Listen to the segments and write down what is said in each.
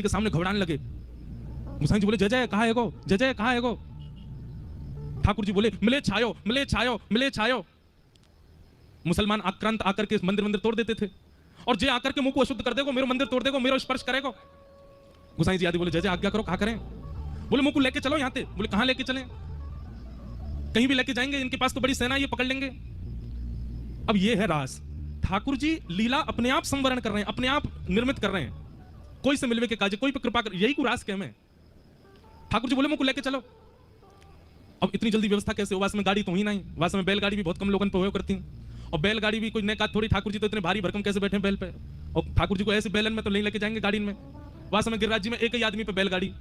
के सामने घबराने लगे। गोसाई जी बोले जय जय कहाँ है गो, जय जय कहाँ है गो। ठाकुर जी बोले मिले छायो, मिले छायो, मिले छायो। मुसलमान आक्रांत आकर के मंदिर मंदिर तोड़ देते थे, और जे आकर के मुंह को अशुद्ध कर देगो, मेरा मंदिर तोड़ देगो, मेरा स्पर्श करेगो। गोसाई जी आदि बोले जय जय आज्ञा करो, कहाँ करें। बोले मुंह को लेके चलो यहाँ से। बोले कहाँ लेके चलें, कहीं भी लेके जाएंगे, इनके पास तो बड़ी सेना, ये पकड़ लेंगे। अब ये है रास। ठाकुर जी लीला अपने आप संवरण कर रहे हैं, अपने आप निर्मित कर रहे हैं, कोई से मिलवे के काज, कोई पे कृपा कर, यही को रास के में। ठाकुर जी बोले मुंह को लेके चलो। अब इतनी जल्दी व्यवस्था कैसे हो, वास में गाड़ी तो ही नहीं, वास में बैलगाड़ी भी बहुत कम लोगों पे हुआ करती हैं, और बैलगाड़ी भी कोई नए का थोड़ी। ठाकुर जी तो इतने भारी भरकम कैसे बैठे बैल पे, और ठाकुर जी को ऐसे बैलन में तो नहीं लेके जाएंगे गाड़ी में। वास में गिरिराज जी में एक ही आदमी पे बैलगाड़ी।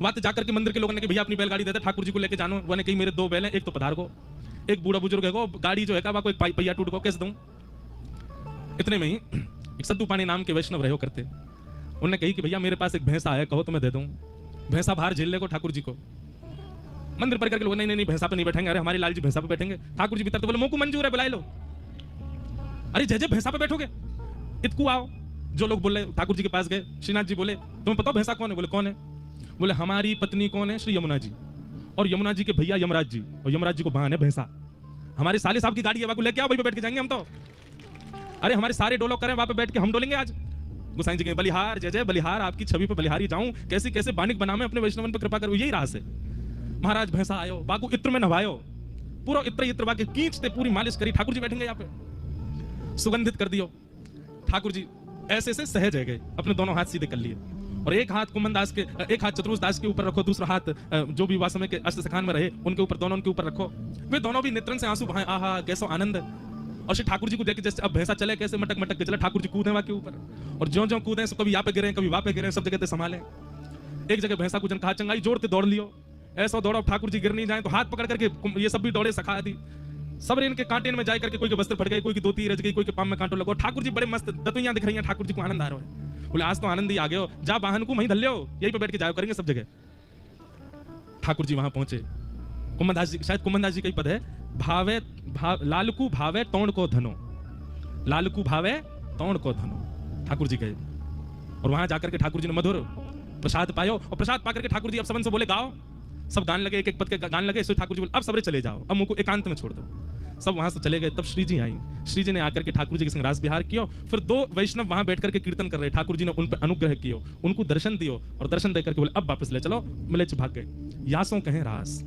वहां जाकर के मंदिर के लोगों ने कि भैया अपनी बैलगाड़ी दे दे, ठाकुर जी को लेके जानो। वो ने कही मेरे 2 बैल हैं, एक तो पधार को, एक बूढ़ा बुजुर्ग है, गाड़ी जो है का एक पहिया टूट को कैसे दूं। इतने में ही एक सद्दू पानी नाम के वैष्णव रहे करते, उन्होंने कही कि भैया मेरे पास एक भैंसा है, कहो तो मैं दे दूं। भैंसा बाहर झेल ले को ठाकुर जी को। मंदिर पर करके लोग नहीं नहीं भैंसा पे नहीं बैठेंगे, अरे हमारे लाल जी भैंसा पे बैठेंगे। ठाकुर जी भीतर तो बोले मुंह को मंजूर है, बुला लो। अरे जय जय भैंसा पे बैठोगे, इतकू आओ। जो लोग बोले ठाकुर जी के पास गए, श्रीनाथ जी बोले तुम्हें पता भैंसा कौन है। बोले कौन है। बोले हमारी पत्नी कौन है, श्री यमुना जी, और यमुना जी के भैया यमराज जी, और यमराज जी को बहन है भैंसा। हमारे साले साहब की गाड़ी है, वहां लेके आओ, वहीं पे बैठ के जाएंगे हम तो। अरे हमारे सारे डोलो करें, वहां पे बैठ के हम डोलेंगे आज। गोसाई जी के बलिहार, जय जय बलिहार, आपकी छवि पे बलिहारी जाऊं, कैसे कैसे बानिक बनावे, अपने वैष्णवन पे कृपा करो, यही रास है। महाराज भैंसा आयो, बागू इत्र में नवायो, पूरा इत्र बाके खींचते, पूरी मालिश करी, ठाकुर जी बैठेंगे यहाँ पे, सुगंधित कर दियो। ठाकुर जी ऐसे से सहज है गए, अपने दोनों हाथ सीधे कर लिए, और एक हाथ कुमन दास के, एक हाथ चतुर्स दास के ऊपर रखो, दूसरा हाथ जो भी वासमे के अष्ट सखान में रहे उनके ऊपर, दोनों उनके ऊपर रखो। वे दोनों भी नेत्रन से आंसू बहाए, आहा कैसो आनंद। और श्री ठाकुर जी को देख जैसे अब भैंसा चले कैसे मटक मटक के चले, ठाकुर जी कूदे वहां के ऊपर, और ज्यों ज्यों कूदे कभी यहाँ पे गिरे, कभी वहां पे गिरे, सब जगह संभाले। एक जगह भैंसा कुछ कहा चंगाई जोड़ते दौड़ लियो, ऐसा दौड़ो ठाकुर जी गिर नहीं जाए, तो हाथ पकड़ करके ये सब भी दौड़े सखा दी। सब इनके कांटे में जाए करके, कोई के बस्तर फट गए, कोई की धोती रच गई, कोई के पाम में कांटो लगो। ठाकुर जी बड़े मस्त दतुइयां दिख रही हैं, ठाकुर जी को आनंद आ रहा है। बोले आज तो आनंद ही आ गए हो, जा वाहन को वहीं धल लो, यहीं पे बैठ के जाओ करेंगे सब जगह। ठाकुर जी वहां पहुंचे। कुमनदास जी, शायद कुमनदास जी का ही पद है, भावे लालकू भावे तोड़ को धनो, लालकू भावे तोड़ को धनो। ठाकुर जी गए, और वहां जाकर के ठाकुर जी ने मधुर प्रसाद पायो, और प्रसाद पाकर के ठाकुर जी अब सबन से बोले गाओ। सब गान लगे, एक एक पद के गान लगे। इसलिए ठाकुर जी बोले अब सबरे चले जाओ, अब मुझको एकांत में छोड़ दो। सब वहां से चले गए। तब श्री जी आई, श्री जी ने आकर के ठाकुर जी के संग रास विहार किया। फिर 2 वैष्णव वहां बैठ करके कीर्तन कर रहे, ठाकुर जी ने उन पर अनुग्रह किया, उनको दर्शन दियो, और दर्शन देकर के बोले अब वापस ले चलो। मिले भाग गए। यासों कहें रास।